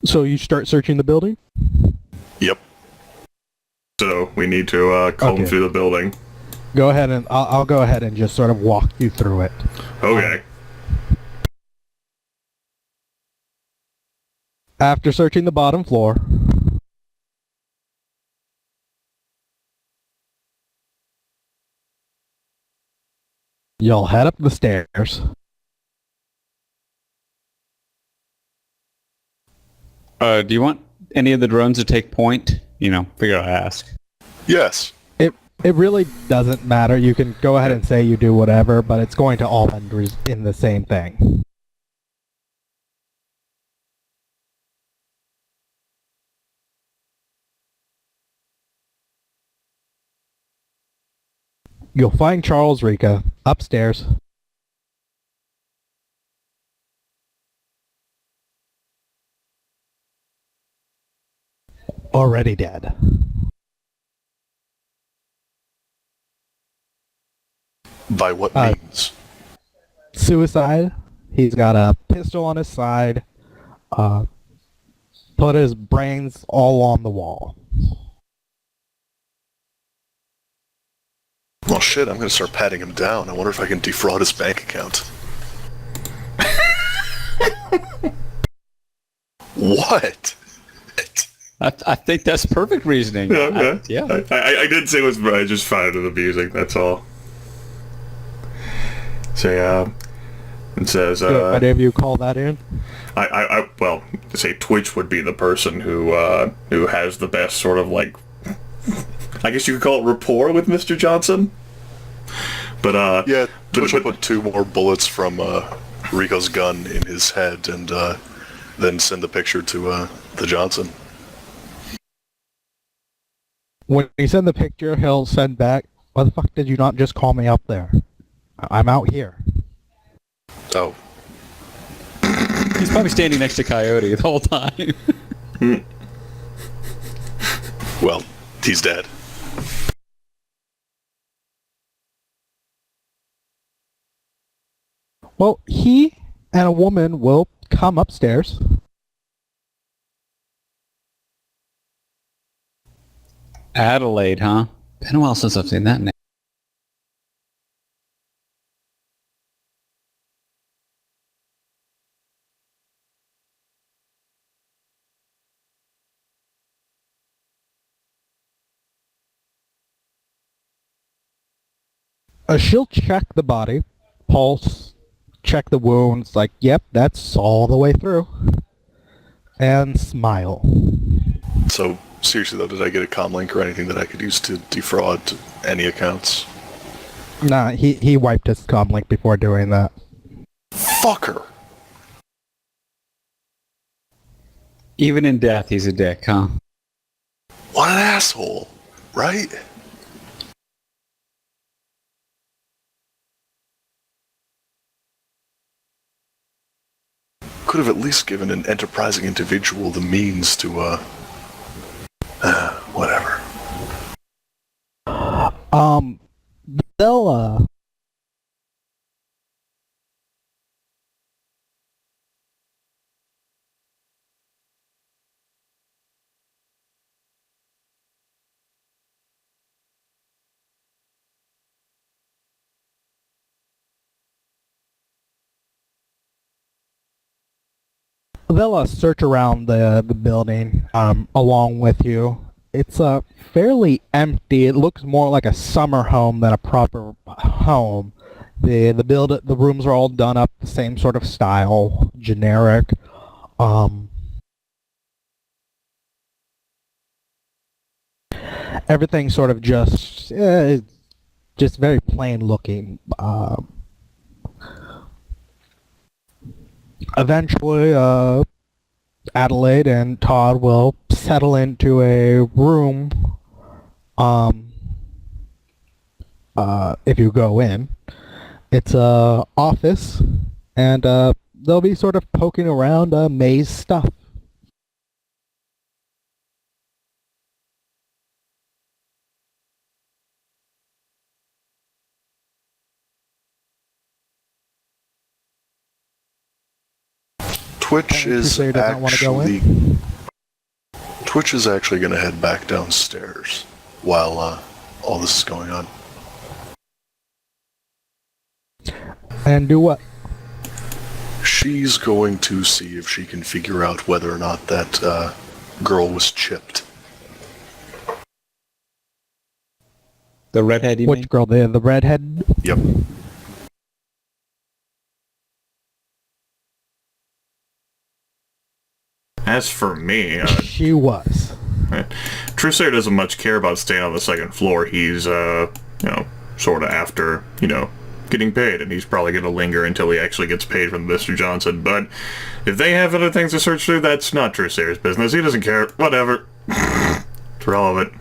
So you start searching the building? Yep. So we need to comb through the building. Go ahead and I'll go ahead and just sort of walk you through it. Okay. After searching the bottom floor, you'll head up the stairs. Do you want any of the drones to take point? Figure out how to ask. Yes. It really doesn't matter. You can go ahead and say you do whatever, but it's going to all end in the same thing. You'll find Charles Rika upstairs. Already dead. By what means? Suicide. He's got a pistol on his side. Put his brains all on the wall. Well, shit, I'm gonna start patting him down. I wonder if I can defraud his bank account. What? I think that's perfect reasoning. Yeah, okay. I didn't say it was right. I just found it amusing, that's all. So, yeah. It says, Any of you call that in? Well, say Twitch would be the person who has the best sort of, like, I guess you could call it rapport with Mr. Johnson. But, yeah, Twitch will put 2 more bullets from, Rico's gun in his head and, then send the picture to, the Johnson. When he send the picture, he'll send back, why the fuck did you not just call me up there? I'm out here. Oh. He's probably standing next to Coyote the whole time. Well, he's dead. Well, he and a woman will come upstairs. Adelaide, huh? Been a while since I've seen that name. She'll check the body, pulse, check the wounds, like, yep, that's all the way through. And smile. So, seriously though, did I get a comm link or anything that I could use to defraud any accounts? Nah, he wiped his comm link before doing that. Fucker! Even in death, he's a dick, huh? What an asshole, right? Could have at least given an enterprising individual the means to, whatever. They'll, they'll search around the building along with you. It's fairly empty. It looks more like a summer home than a proper home. The rooms are all done up the same sort of style, generic. Everything sort of just very plain looking. Eventually, Adelaide and Todd will settle into a room. If you go in, it's a office, and they'll be sort of poking around maze stuff. Twitch is Crusader doesn't wanna go in? actually... Twitch is actually going to head back downstairs while all this is going on. And do what? She's going to see if she can figure out whether or not that girl was chipped. The redhead, you mean? Which girl? The redhead? Yep. As for me, She was. Trusair doesn't much care about staying on the second floor. He's, sort of after, getting paid, and he's probably going to linger until he actually gets paid from Mr. Johnson. But if they have other things to search through, that's not Trusair's business. He doesn't care. Whatever. It's relevant.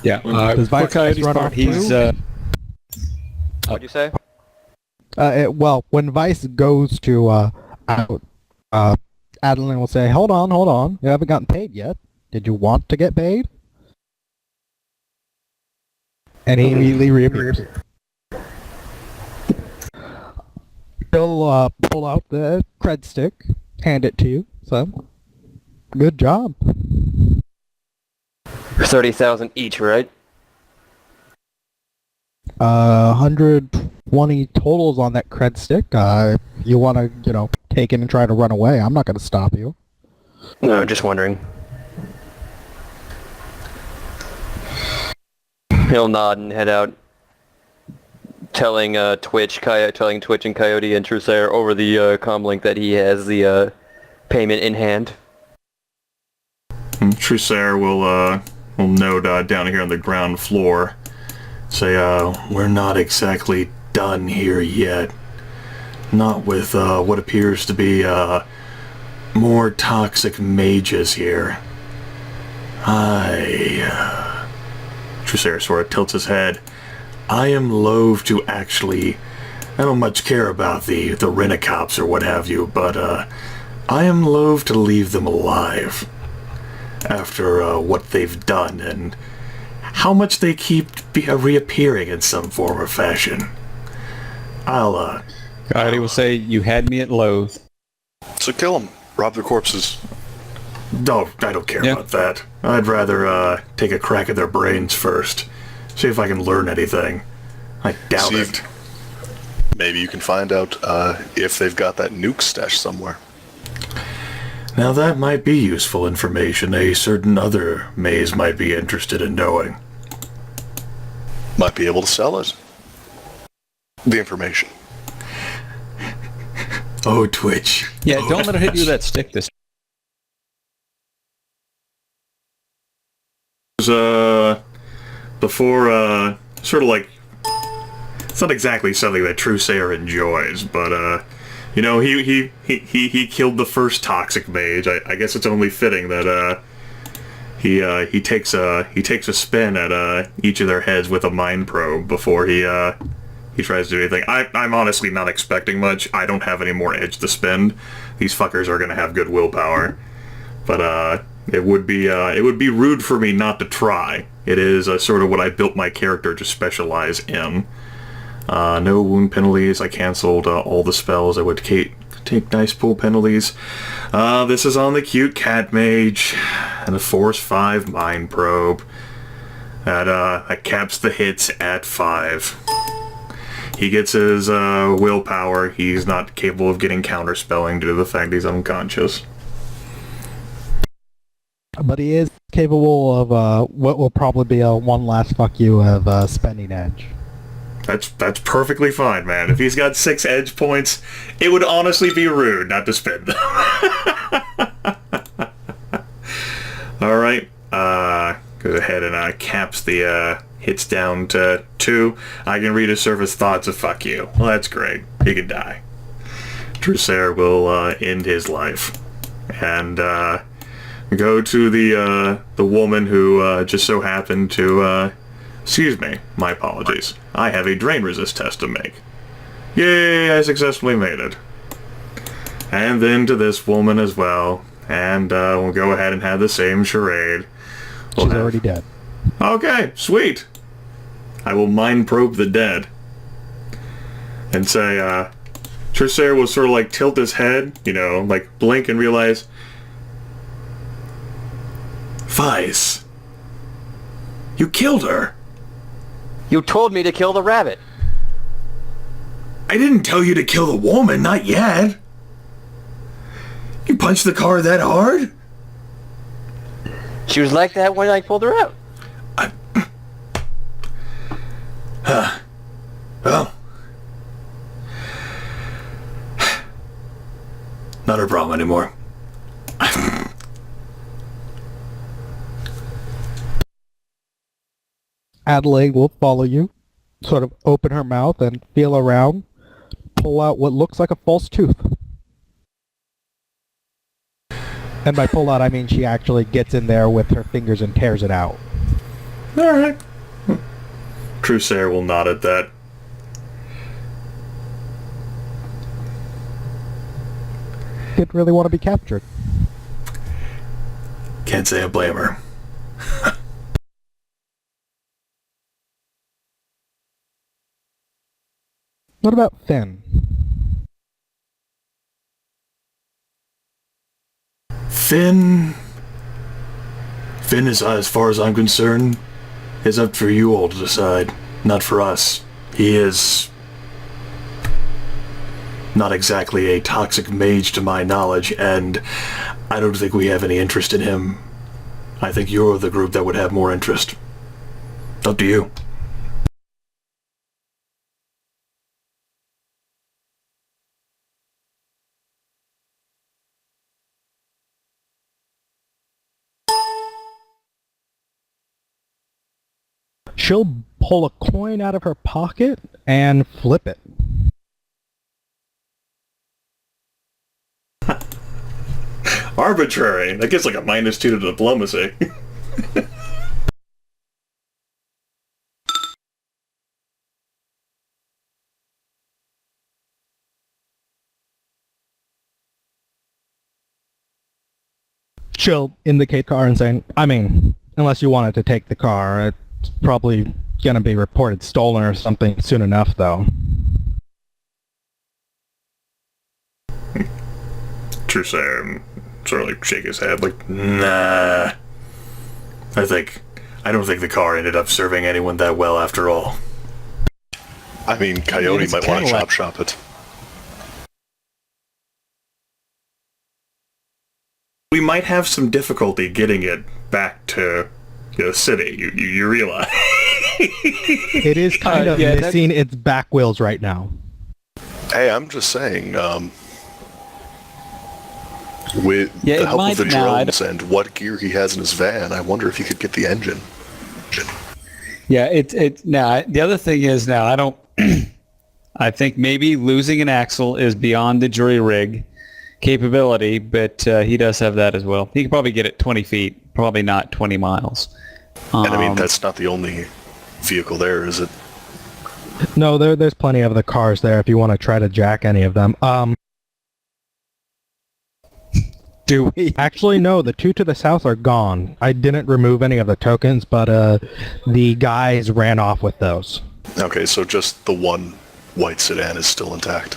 Yeah. Does For Vice Coyote's run part, off he's... too? What'd you say? Well, when Vice goes to out, Adeline will say, hold on, you haven't gotten paid yet. Did you want to get paid? And he immediately reappears. He'll pull out the cred stick, hand it to you, so good job. 30,000 each, right? 120 totals on that cred stick. You want to, take it and try to run away, I'm not going to stop you. No, just wondering. He'll nod and head out, telling Twitch and Coyote and Trusair over the comm link that he has the payment in hand. Trusair will note down here on the ground floor, say, we're not exactly done here yet. Not with what appears to be more toxic mages here. Trusair sort of tilts his head. I am loath to actually... I don't much care about the Rent-A-Cops or what have you, but I am loath to leave them alive after what they've done and how much they keep reappearing in some form or fashion. Coyote will say, you had me at loathe. So kill them. Rob their corpses. No, I don't care about that. I'd rather take a crack at their brains first. See if I can learn anything. I doubt it. Maybe you can find out if they've got that nuke stashed somewhere. Now that might be useful information a certain other maze might be interested in knowing. Might be able to sell it. The information. Oh, Twitch. Yeah, don't let her hit you with that stick this before, sort of like, it's not exactly something that Trusair enjoys, but, he killed the first toxic mage. I guess it's only fitting that, he takes a spin at, each of their heads with a mind probe before he tries to do anything. I'm honestly not expecting much. I don't have any more edge to spend. These fuckers are gonna have good willpower. But, it would be rude for me not to try. It is sort of what I built my character to specialize in. No wound penalties. I canceled all the spells I would take nice pool penalties. This is on the cute cat mage and a Force 5 mind probe. That caps the hits at 5. He gets his willpower. He's not capable of getting counterspelling due to the fact he's unconscious. But he is capable of what will probably be a one last fuck you of spending edge. That's perfectly fine, man. If he's got 6 edge points, it would honestly be rude not to spend them. Alright, goes ahead and caps the hits down to 2. I can read his surface thoughts of fuck you. Well, that's great. He can die. Trusair will end his life. And go to the woman who just so happened to... excuse me, my apologies. I have a drain resist test to make. Yay, I successfully made it. And then to this woman as well. And we'll go ahead and have the same charade. She's already dead. Okay, sweet. I will mind probe the dead. And say, Trusair will sort of like tilt his head, you know, like blink and realize, Vice, you killed her. You told me to kill the rabbit. I didn't tell you to kill the woman, not yet. You punched the car that hard? She was like that when I pulled her out. Well, not her problem anymore. Adelaide will follow you, sort of open her mouth and feel around, pull out what looks like a false tooth. And by pull out, I mean she actually gets in there with her fingers and tears it out. Alright. Trusair will nod at that. Didn't really want to be captured. Can't say I blame her. What about Finn? Finn is, as far as I'm concerned, is up for you all to decide, not for us. He is not exactly a toxic mage to my knowledge, and I don't think we have any interest in him. I think you're the group that would have more interest. Up to you. She'll pull a coin out of her pocket and flip it. Arbitrary. That gets like a -2 to diplomacy. She'll indicate car and saying, I mean, unless you wanted to take the car, it's probably gonna be reported stolen or something soon enough, though. Trusair sort of like shake his head like, nah. I don't think the car ended up serving anyone that well after all. I mean, Coyote It's might want to Cadillac. shop it. We might have some difficulty getting it back to the city. You realize? It is kind of yeah, missing its back wheels right now. Hey, I'm just saying, with Yeah, the it help might of the not. drones and what gear he has in his van, I wonder if he could get the engine. Yeah, it now the other thing is now I don't I think maybe losing an axle is beyond the jury rig capability, but he does have that as well. He could probably get it 20 feet, probably not 20 miles. And I mean, that's not the only vehicle there, is it? No, there's plenty of the cars there if you want to try to jack any of them. Do we? Actually, no, the two to the south are gone. I didn't remove any of the tokens, but the guys ran off with those. Okay, so just the one white sedan is still intact.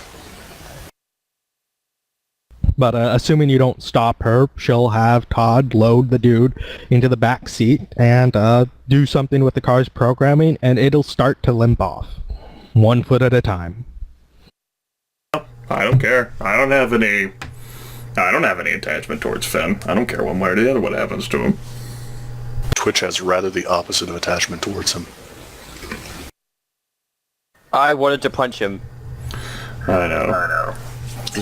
But assuming you don't stop her, she'll have Todd load the dude into the back seat and do something with the car's programming, and it'll start to limp off. 1 foot at a time. I don't care. I don't have any attachment towards Finn. I don't care one way or the other what happens to him. Twitch has rather the opposite of attachment towards him. I wanted to punch him. I know.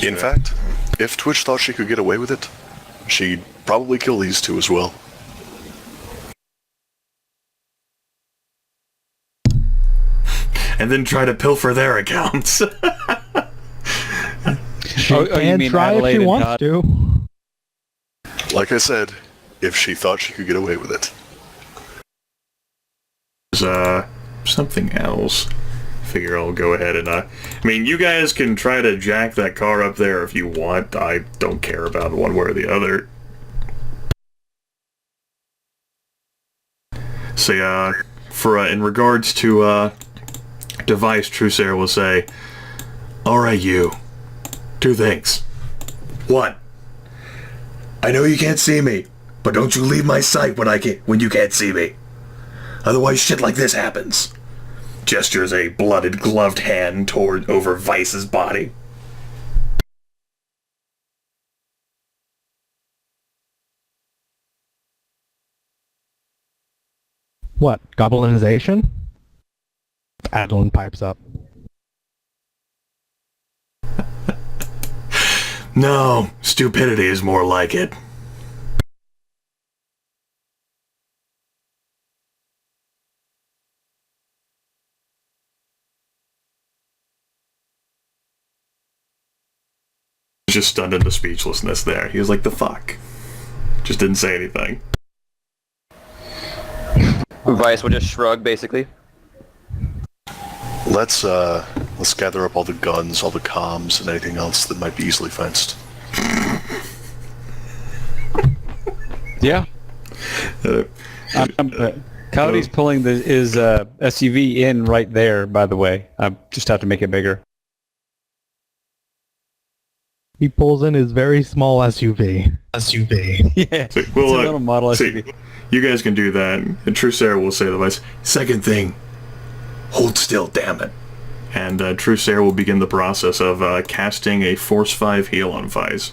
In fact, if Twitch thought she could get away with it, she'd probably kill these two as well. And then try to pilfer their accounts. She you can mean try if Adelaide she and wants Todd? to. Like I said, if she thought she could get away with it. There's something else. Figure I'll go ahead and I mean, you guys can try to jack that car up there if you want. I don't care about one way or the other. So for in regards to device, Trusair will say, "All right, you. Two things. One, I know you can't see me, but don't you leave my sight when you can't see me. Otherwise shit like this happens. Gestures a blooded, gloved hand over Vice's body. What, goblinization? Adeline pipes up. No, stupidity is more like it. Just stunned into speechlessness there. He was like, the fuck? Just didn't say anything. Vice will just shrug, basically. Let's gather up all the guns, all the comms, and anything else that might be easily fenced. Yeah. Coyote's pulling his SUV in right there, by the way. I just have to make it bigger. He pulls in his very small SUV. Yeah. So, It's a little model SUV. You guys can do that, and Trusair will say the Vice. Second thing, hold still, damn it. And Trusair will begin the process of casting a Force 5 heal on Vice.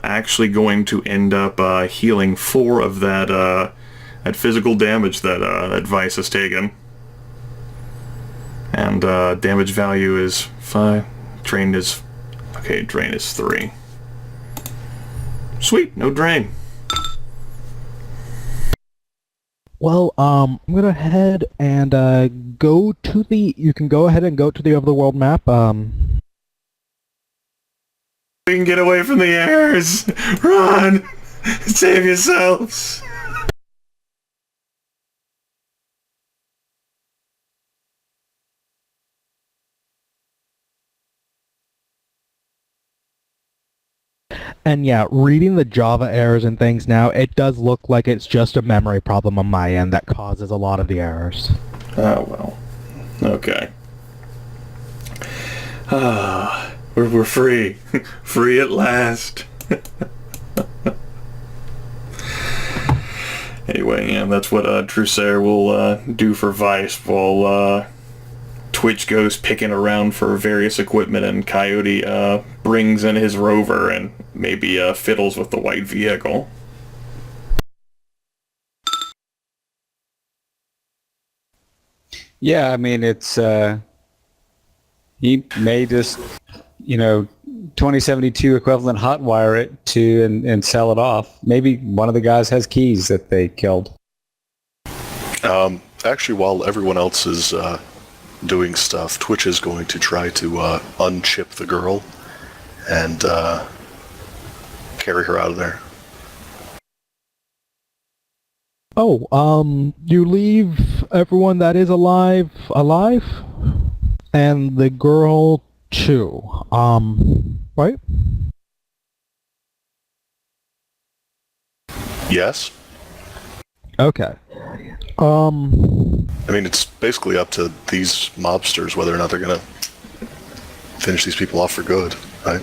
Actually going to end up healing 4 of that physical damage that Vice has taken. And damage value is 5. Drain is 3. Sweet, no drain. Well, I'm gonna head and go to the. You can go ahead and go to the overworld map. We can get away from the airs! Run! Save yourselves! And yeah, reading the Java errors and things now, it does look like it's just a memory problem on my end that causes a lot of the errors. Oh, well. Okay. We're free. Free at last. Anyway, yeah, that's what Trusair will do for Vice while Twitch goes picking around for various equipment and Coyote brings in his rover and maybe fiddles with the white vehicle. Yeah, I mean, it's... he may just, 2072 equivalent hotwire it to and sell it off. Maybe one of the guys has keys that they killed. Actually, while everyone else is doing stuff, Twitch is going to try to unchip the girl and carry her out of there. Oh, you leave everyone that is alive, and the girl too. Right? Yes? Okay. I mean, it's basically up to these mobsters whether or not they're gonna finish these people off for good, right?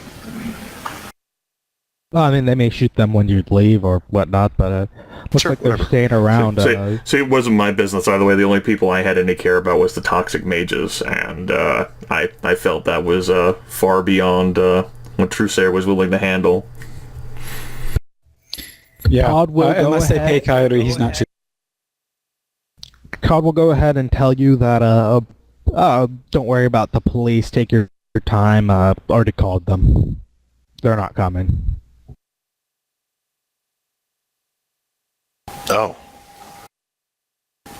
Well, I mean, they may shoot them when you leave or whatnot, but looks Sure, like they're whatever. staying around. So it wasn't my business either way. The only people I had any care about was the toxic mages, and I felt that was far beyond what Trusair was willing to handle. Yeah, Todd will go unless they ahead- pay Coyote, he's not shooting. Cod will go ahead and tell you that, don't worry about the police, take your time, already called them. They're not coming. Oh.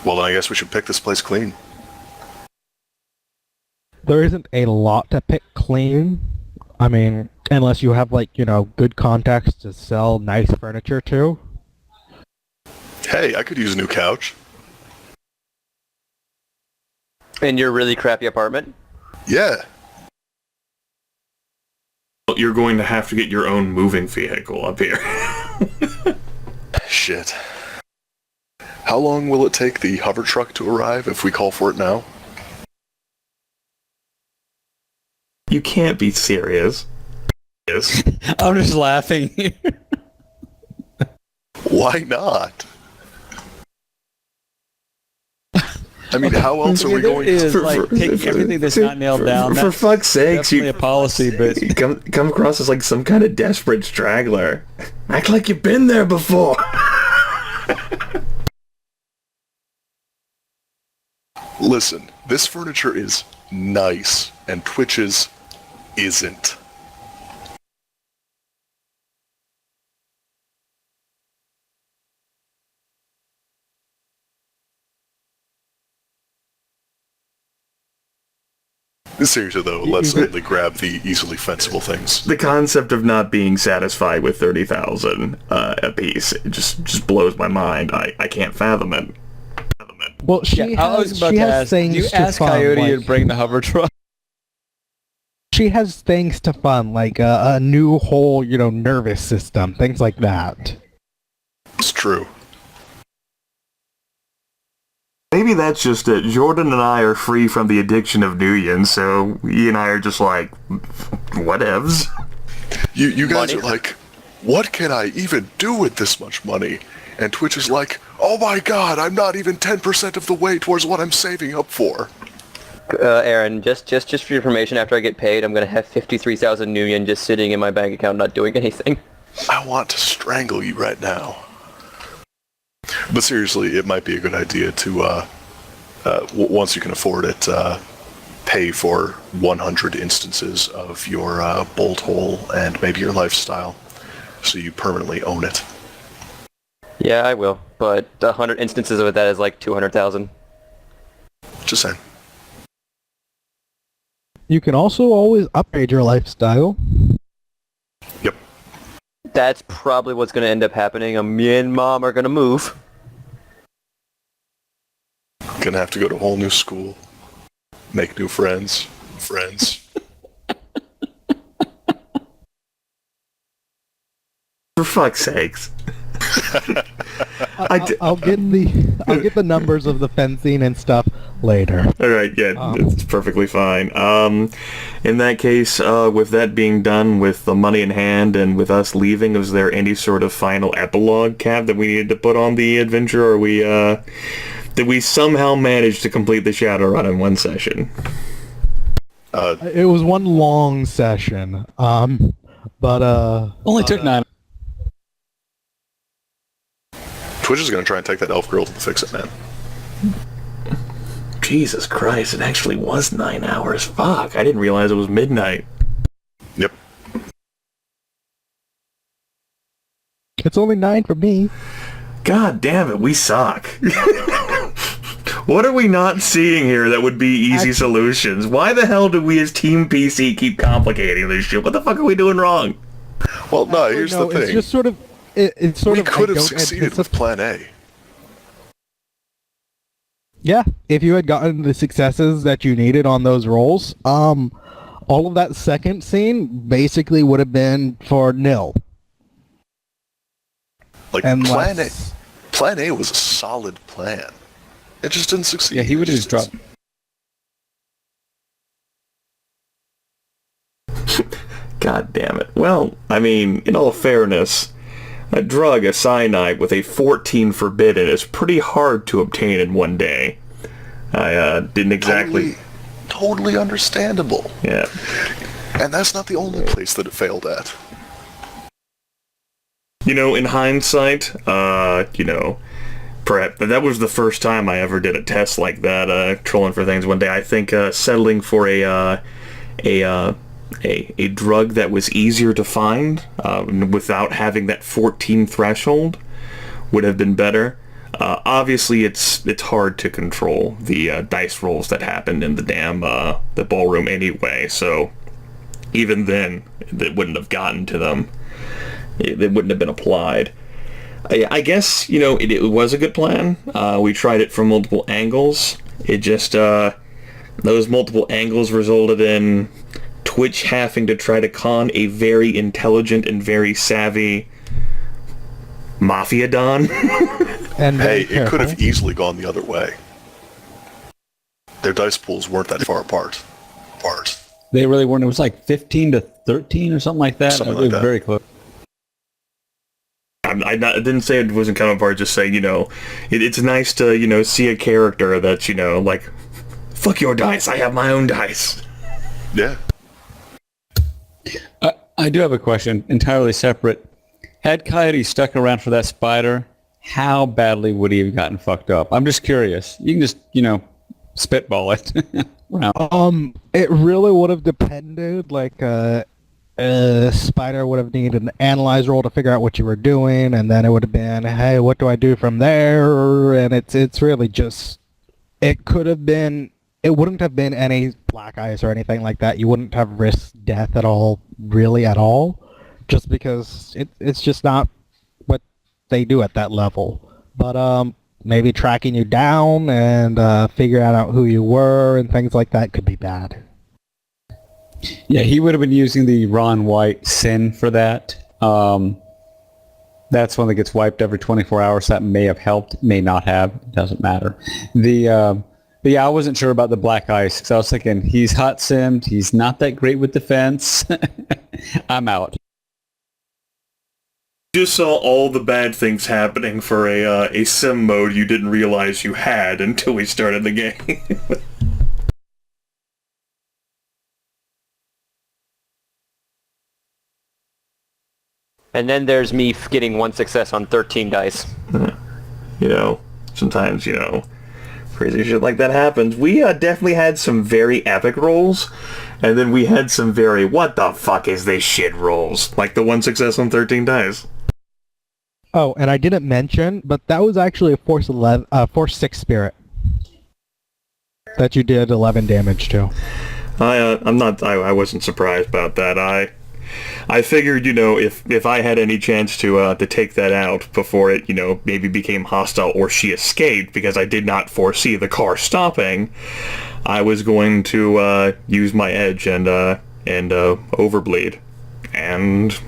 Well, then I guess we should pick this place clean. There isn't a lot to pick clean. I mean, unless you have, good contacts to sell nice furniture to. Hey, I could use a new couch. In your really crappy apartment? Yeah. You're going to have to get your own moving vehicle up here. Shit. How long will it take the hover truck to arrive if we call for it now? You can't be serious. Yes. I'm just laughing. Why not? I mean, how else are we going to... Take everything that's not nailed down. For fuck's sakes, definitely a policy, but you come across as like some kind of desperate straggler. Act like you've been there before. Listen, this furniture is nice, and Twitch's isn't. Seriously though, let's only grab the easily fensible things. The concept of not being satisfied with 30,000 a piece, it just blows my mind. I can't fathom it. Well, she I was has, about she to has ask, things do you to ask fund, Coyote like, to bring the hover truck? she has things to fund, like a new whole, nervous system, things like that. It's true. Maybe that's just it. Jordan and I are free from the addiction of Nuyen, so he and I are just like, whatevs. You guys Money? are like, what can I even do with this much money? And Twitch is like, oh my god, I'm not even 10% of the way towards what I'm saving up for. Aaron, just for your information, after I get paid, I'm gonna have 53,000 Nuyen just sitting in my bank account not doing anything. I want to strangle you right now. But seriously, it might be a good idea to, once you can afford it, pay for 100 instances of your bolt hole and maybe your lifestyle, so you permanently own it. Yeah, I will, but 100 instances of that is like 200,000. Just saying. You can also always upgrade your lifestyle. Yep. That's probably what's gonna end up happening. Me and Mom are gonna move. Gonna have to go to a whole new school. Make new friends. For fuck's sakes. I'll get the numbers of the fencing and stuff later. Alright, yeah, it's perfectly fine. In that case, with that being done, with the money in hand, and with us leaving, is there any sort of final epilogue cap that we needed to put on the adventure, or did we somehow manage to complete the Shadowrun in one session? It was one long session, but Only took 9. Twitch is gonna try and take that elf girl to the fix-it man. Jesus Christ, it actually was 9 hours. Fuck, I didn't realize it was midnight. Yep. it's only 9 for me. God damn it, we suck. What are we not seeing here that would be easy solutions? Why the hell do we as Team PC keep complicating this shit? What the fuck are we doing wrong? Well, no, here's the thing. It's just sort of... It's sort We of... could have succeeded with Plan A. Yeah, if you had gotten the successes that you needed on those rolls, all of that second scene basically would have been for nil. Like, Unless- Plan A was a solid plan. It just didn't succeed. Yeah, he would have just dropped. God damn it. Well, I mean, in all fairness, a drug, a cyanide, with a 14 forbidden is pretty hard to obtain in one day. I didn't exactly... Totally understandable. Yeah. And that's not the only place that it failed at. You know, in hindsight, perhaps that was the first time I ever did a test like that, trolling for things one day. I think settling for a drug that was easier to find without having that 14 threshold would have been better. Obviously, it's hard to control the dice rolls that happened in the damn the ballroom anyway. So even then, it wouldn't have gotten to them. It wouldn't have been applied. I guess, it was a good plan. We tried it from multiple angles. It just, those multiple angles resulted in Twitch having to try to con a very intelligent and very savvy Mafia Don. And Hey, very it could have careful. easily gone the other way. Their dice pools weren't that far apart. They really weren't. It was like 15 to 13 or something like that. Something It like was that. very close. I didn't say it wasn't coming apart. Just saying, it's nice to see a character that's like, fuck your dice. I have my own dice. Yeah. I do have a question, entirely separate. Had Coyote stuck around for that spider, how badly would he have gotten fucked up? I'm just curious. You can just, spitball it. Around. It really would have depended. Like, a spider would have needed an analyze roll to figure out what you were doing, and then it would have been, hey, what do I do from there? And it's really just, it could have been, it wouldn't have been any black ice or anything like that. You wouldn't have risked death at all, really at all, just because it's just not what they do at that level. But maybe tracking you down and figuring out who you were and things like that could be bad. Yeah, he would have been using the Ron White sin for that. That's one that gets wiped every 24 hours. That may have helped, may not have. It doesn't matter. But yeah, I wasn't sure about the black ice because I was thinking he's hot simmed. He's not that great with defense. I'm out. Just saw all the bad things happening for a sim mode you didn't realize you had until we started the game. And then there's me getting 1 success on 13 dice. Sometimes, crazy shit like that happens. We definitely had some very epic rolls, and then we had some very what the fuck is this shit rolls, like the 1 success on 13 dice. Oh, and I didn't mention, but that was actually a Force 6 spirit that you did 11 damage to. I wasn't surprised about that. I figured, if I had any chance to take that out before it, maybe became hostile or she escaped, because I did not foresee the car stopping, I was going to use my edge and overbleed. And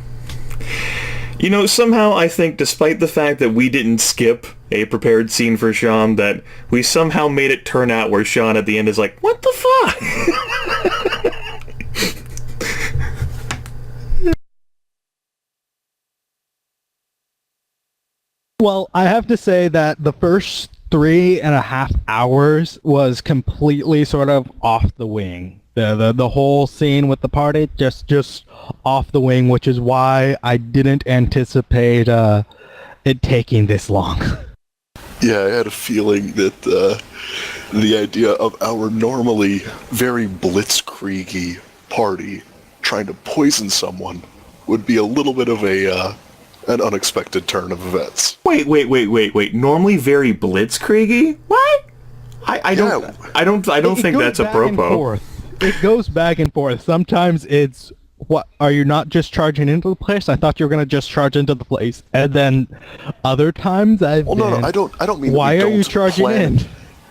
somehow I think, despite the fact that we didn't skip a prepared scene for Sean, that we somehow made it turn out where Sean at the end is like, what the fuck? Well, I have to say that the first 3.5 hours was completely sort of off the wing. The whole scene with the party just off the wing, which is why I didn't anticipate it taking this long. Yeah, I had a feeling that the idea of our normally very blitzkriegi party trying to poison someone would be a little bit of an unexpected turn of events. Wait. Normally very blitzkriegi? What? I don't think that's apropos. It goes back and forth. Sometimes it's, what, are you not just charging into the place? I thought you were going to just charge into the place. And then other times No, I don't mean why that we are you don't charging plan. in?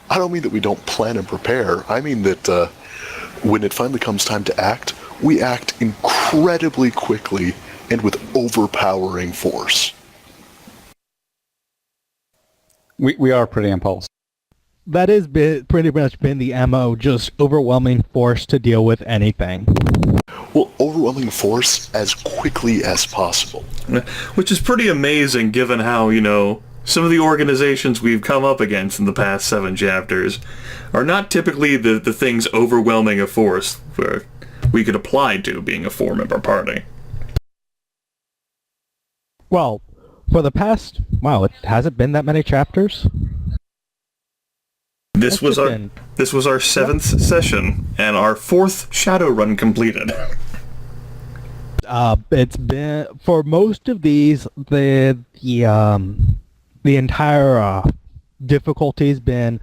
I don't mean that we don't plan and prepare. I mean that when it finally comes time to act, we act incredibly quickly and with overpowering force. We are pretty impulsive. That has pretty much been the MO, just overwhelming force to deal with anything. Well, overwhelming force as quickly as possible. Which is pretty amazing given how, some of the organizations we've come up against in the past 7 chapters are not typically the things overwhelming a force where we could apply to being a 4-member party. Well, for the past, it hasn't been that many chapters. This was our 7th session and our 4th Shadowrun completed. It's been, for most of these, the entire difficulty's been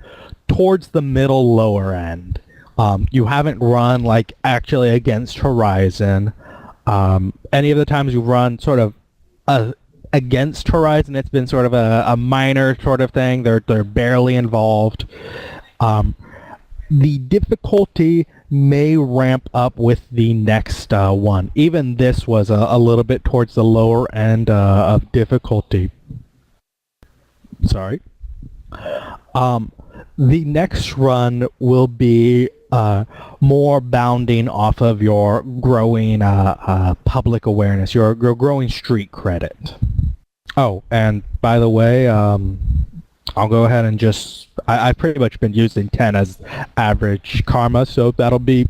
towards the middle lower end. You haven't run actually against Horizon. Any of the times you run sort of against Horizon, it's been sort of a minor sort of thing. They're barely involved. The difficulty may ramp up with the next one. Even this was a little bit towards the lower end of difficulty. Sorry. The next run will be more bounding off of your growing public awareness, your growing street credit. Oh, and by the way, I'll go ahead and just... I've pretty much been using 10 as average karma, so that'll be...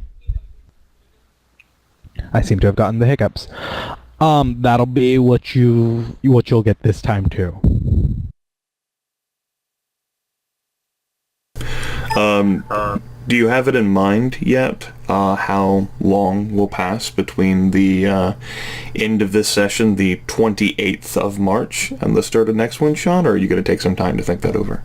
I seem to have gotten the hiccups. That'll be what you'll get this time too. Do you have it in mind yet? How long will pass between the end of this session, the 28th of March, and the start of next one, Sean? Or are you going to take some time to think that over?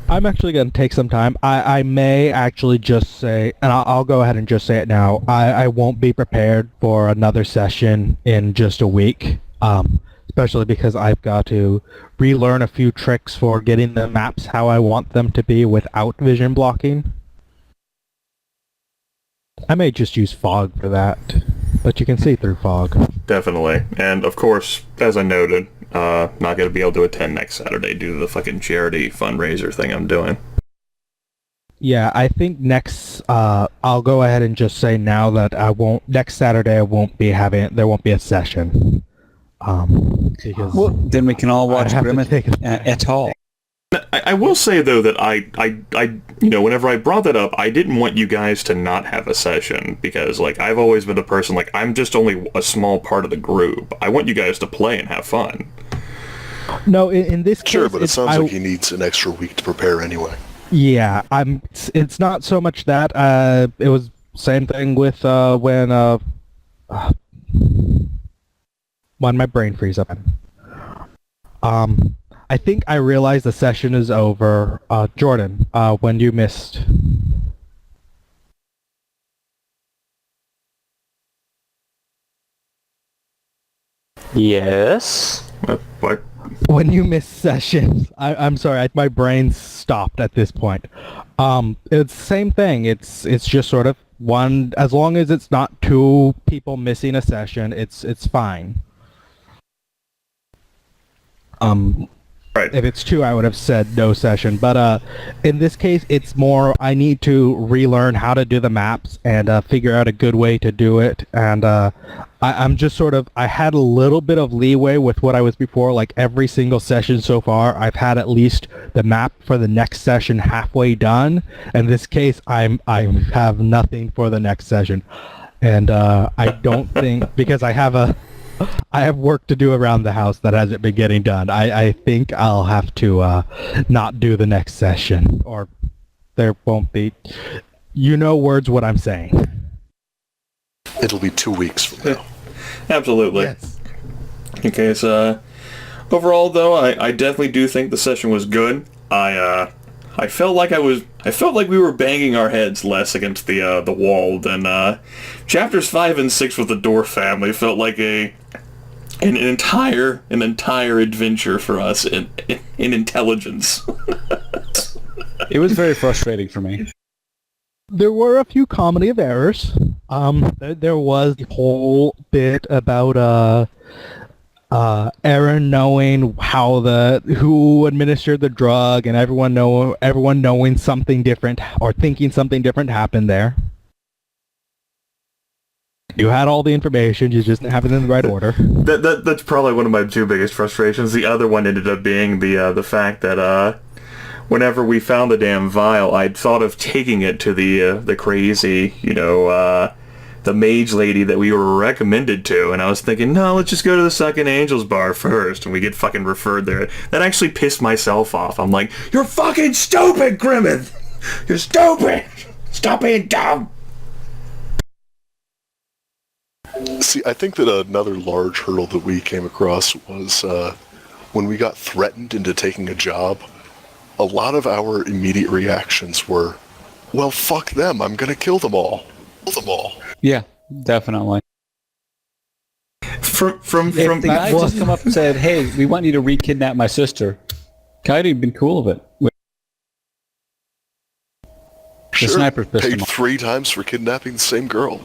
I'm actually going to take some time. I may actually just say, and I'll go ahead and just say it now, I won't be prepared for another session in just a week, especially because I've got to relearn a few tricks for getting the maps how I want them to be without vision blocking. I may just use fog for that, but you can see through fog. Definitely. And of course, as I noted, not going to be able to attend next Saturday due to the fucking charity fundraiser thing I'm doing. Yeah, I think I'll go ahead and just say now that next Saturday there won't be a session. Because Well, then we can all watch Grimith et al. I will say though that I whenever I brought that up, I didn't want you guys to not have a session because like I've always been a person like I'm just only a small part of the group. I want you guys to play and have fun. No, in this case, Sure, but it sounds like he needs an extra week to prepare anyway. Yeah, it's not so much that. It was same thing with when my brain frees up. I think I realized the session is over. Jordan, when you missed. Yes. What? When you miss sessions, I'm sorry, my brain stopped at this point. It's the same thing. It's just sort of one. As long as it's not two people missing a session, it's fine. Right. If it's two, I would have said no session. But in this case, it's more I need to relearn how to do the maps and figure out a good way to do it. And I'm just sort of, I had a little bit of leeway with what I was before. Like every single session so far, I've had at least the map for the next session halfway done. In this case, I have nothing for the next session. And I don't think, because I have work to do around the house that hasn't been getting done. I think I'll have to not do the next session, or there won't be. You know words what I'm saying. It'll be 2 weeks from now. Absolutely. Yes. Okay, so overall though, I definitely do think the session was good. I felt like we were banging our heads less against the wall than chapters 5 and 6 with the Dwarf family felt like an entire adventure for us in intelligence. It was very frustrating for me. There were a few comedy of errors. There was the whole bit about Aaron knowing who administered the drug, and everyone knowing something different or thinking something different happened there. You had all the information, you just didn't have it in the right order. That's probably one of my two biggest frustrations. The other one ended up being the fact that whenever we found the damn vial, I'd thought of taking it to the crazy, the mage lady that we were recommended to, and I was thinking, no, let's just go to the Second Angels bar first, and we get fucking referred there. That actually pissed myself off. I'm like, you're fucking stupid, Grimith! You're stupid! Stop being dumb! See, I think that another large hurdle that we came across was when we got threatened into taking a job, a lot of our immediate reactions were, well, fuck them, I'm gonna kill them all. Kill them all. Yeah, definitely. From If the guy just come up and said, hey, we want you to re-kidnap my sister, Coyote'd been cool with it. The sniper pissed him paid off. 3 times for kidnapping the same girl.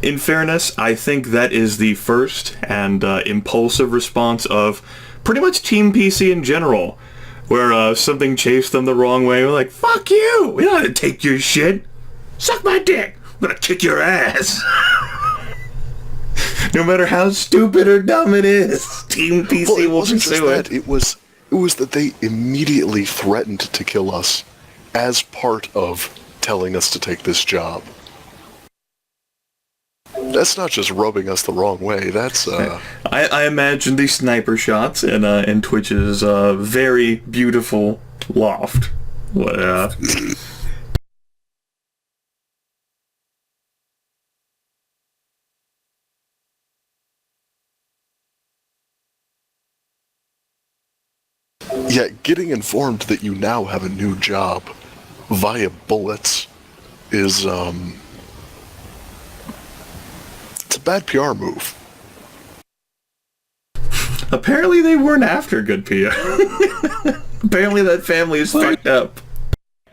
In fairness, I think that is the first and impulsive response of pretty much Team PC in general, where something chased them the wrong way. We're like, fuck you! We don't have to take your shit. Suck my dick. I'm gonna kick your ass. No matter how stupid or dumb it is, Team PC will pursue it. It was that they immediately threatened to kill us as part of telling us to take this job. That's not just rubbing us the wrong way. That's I imagine the sniper shots in Twitch's very beautiful loft. Yeah, getting informed that you now have a new job via bullets is it's a bad PR move. Apparently they weren't after good PR. Apparently that family is fucked up.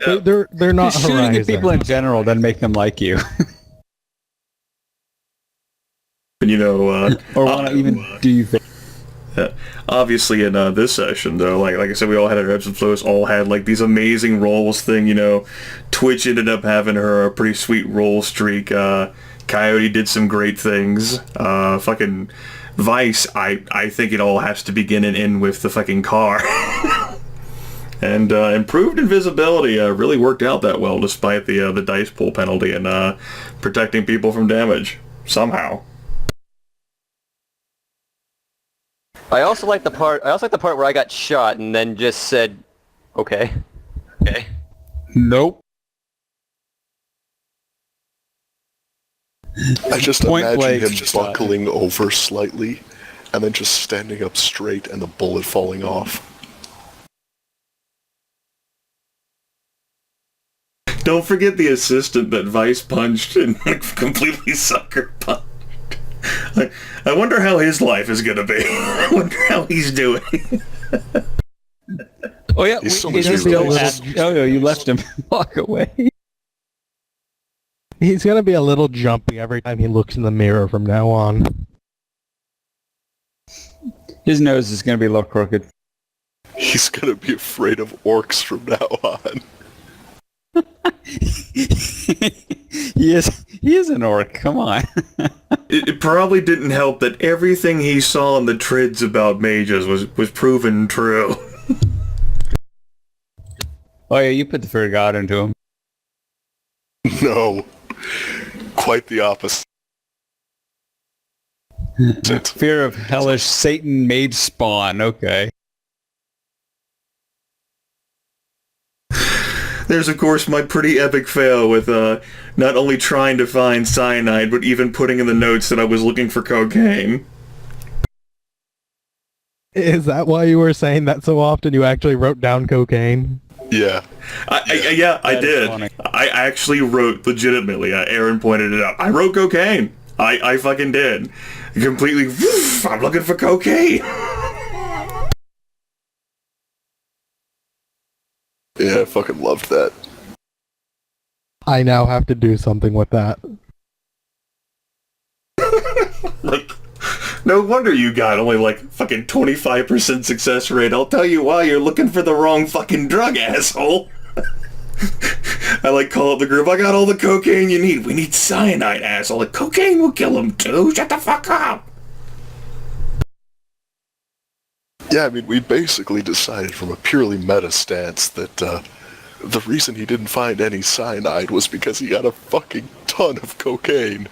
They're not Shooting at Horizon. people in general doesn't make them like you. You know, Or want to even do you think? obviously in this session though, like I said, we all had our ebbs and flows, all had like these amazing rolls thing, you know. Twitch ended up having her a pretty sweet roll streak. Coyote did some great things. Fucking Vice, I think it all has to begin and end with the fucking car. And improved invisibility really worked out that well despite the dice pool penalty and protecting people from damage somehow. I also like the part where I got shot and then just said, okay. Nope. I just Point imagine blank, him just buckling over slightly and then just standing up straight and the bullet falling off. Don't forget the assistant that Vice punched and completely sucker punched. I wonder how his life is gonna be. I wonder how he's doing. Oh yeah, He's so we much still relaxed. asked, oh no, you left him walk away. He's gonna be a little jumpy every time he looks in the mirror from now on. His nose is going to be a little crooked. He's gonna be afraid of orcs from now on. He is an orc. Come on. It probably didn't help that everything he saw in the trids about mages was proven true. Oh yeah, you put the fear of God into him. No. Quite the opposite. Fear of hellish Satan made spawn. Okay. There's of course my pretty epic fail with not only trying to find cyanide, but even putting in the notes that I was looking for cocaine. Is that why you were saying that so often? You actually wrote down cocaine? Yeah. I That is did. funny. I actually wrote legitimately. Aaron pointed it out. I wrote cocaine. I fucking did. Completely. I'm looking for cocaine. Yeah, I fucking loved that. I now have to do something with that. Like, no wonder you got only like fucking 25% success rate. I'll tell you why. You're looking for the wrong fucking drug, asshole. I like call up the group. I got all the cocaine you need. We need cyanide, asshole. Like, cocaine will kill him too. Shut the fuck up. Yeah, I mean, we basically decided from a purely meta stance that the reason he didn't find any cyanide was because he got a fucking ton of cocaine.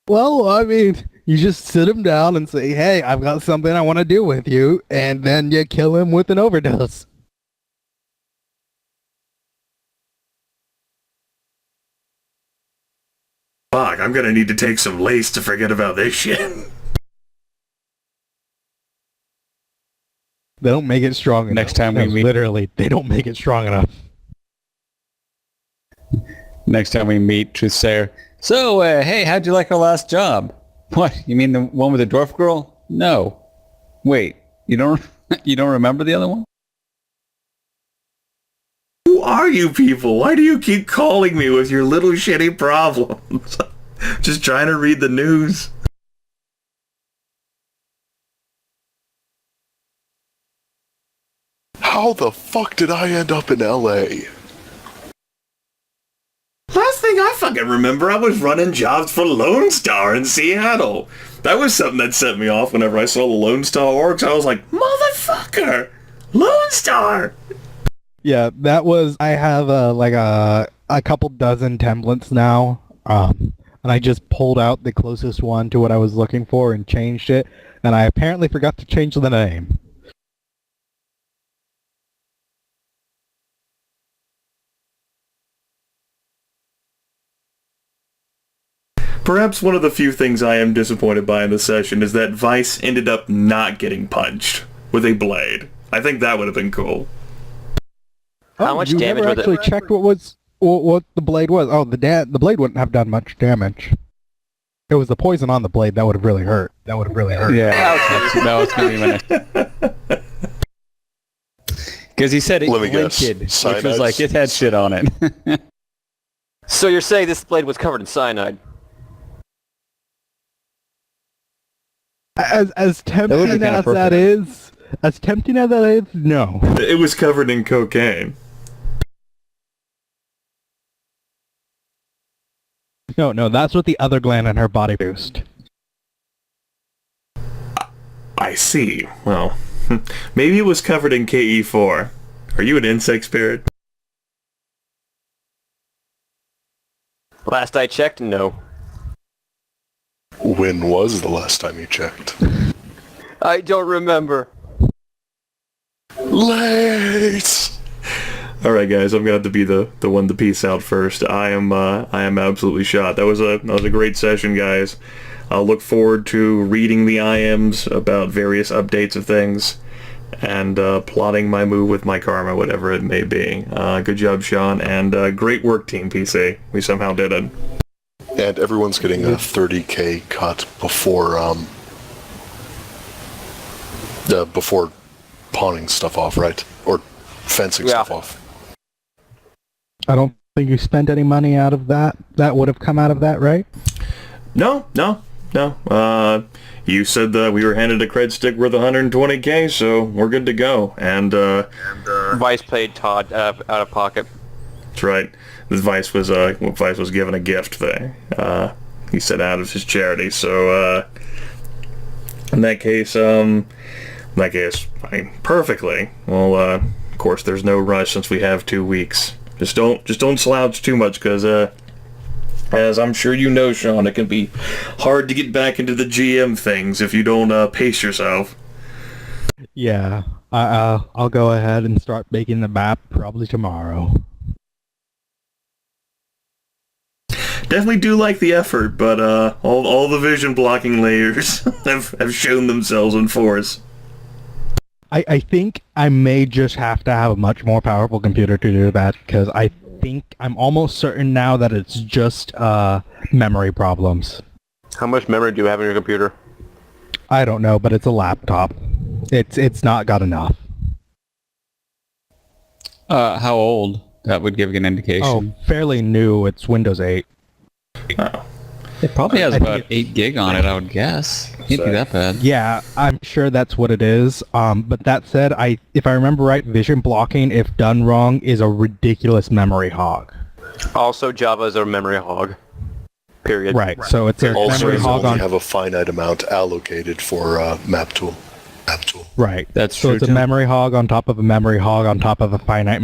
Well, I mean, you just sit him down and say, hey, I've got something I want to do with you, and then you kill him with an overdose. Fuck, I'm gonna need to take some lace to forget about this shit. They don't make it strong enough. Next time we No, meet- literally, they don't make it strong enough. Next time we meet, Truthsayer. So, hey, how'd you like our last job? What? You mean the one with the dwarf girl? No. Wait, you don't remember the other one? Who are you people? Why do you keep calling me with your little shitty problems? Just trying to read the news. How the fuck did I end up in LA? Last thing I fucking remember, I was running jobs for Lone Star in Seattle. That was something that set me off whenever I saw the Lone Star orcs. I was like, motherfucker! Lone Star! Yeah, that was. I have a couple dozen templates now, and I just pulled out the closest one to what I was looking for and changed it. And I apparently forgot to change the name. Perhaps one of the few things I am disappointed by in the session is that Vice ended up not getting punched with a blade. I think that would have been cool. How much you damage never was it? actually checked what the blade was. Oh, the blade wouldn't have done much damage. It was the poison on the blade that would have really hurt. Yeah, that was going to be my next. Because he said it Let me guess. liquid, which was Cyanides? like, it had shit on it. So you're saying this blade was covered in cyanide? As would be tempting kinda as perfect. that is, no. It was covered in cocaine. No, that's what the other gland in her body produced. I see. Well, maybe it was covered in KE4. Are you an insect spirit? Last I checked, no. When was the last time you checked? I don't remember. Late! Alright guys, I'm gonna have to be the one to peace out first. I am absolutely shot. That was a great session, guys. I'll look forward to reading the IMs about various updates of things and plotting my move with my karma, whatever it may be. Good job, Sean, and great work, Team PC. We somehow did it. And everyone's getting a 30k cut before pawning stuff off, right? Or fencing stuff off. I don't think you spent any money out of that. That would have come out of that, right? No. You said that we were handed a cred stick worth 120k, so we're good to go. And Vice paid Todd out of pocket. that's right. This Vice was given a gift there. He said out of his charity. So in that case, perfectly. Well, of course, there's no rush since we have 2 weeks. Just don't slouch too much, because as I'm sure you know, Sean, it can be hard to get back into the GM things if you don't pace yourself. Yeah. I'll go ahead and start making the map probably tomorrow. Definitely do like the effort, but all the vision blocking layers have shown themselves in force. I think I may just have to have a much more powerful computer to do that, because I'm almost certain now that it's just memory problems. How much memory do you have in your computer? I don't know, but it's a laptop. It's not got enough. How old? That would give you an indication. Oh, fairly new. It's Windows 8. Oh. It probably has I about think 8 gig on it, I would guess. Can't be that bad. Yeah, I'm sure that's what it is. But that said, if I remember right, vision blocking, if done wrong, is a ridiculous memory hog. Also, Java is a memory hog. Period. Right, so it's a Also, memory you hog only on... have a finite amount allocated for MapTool. Right. That's so true, it's a too. memory hog on top of a memory hog on top of a finite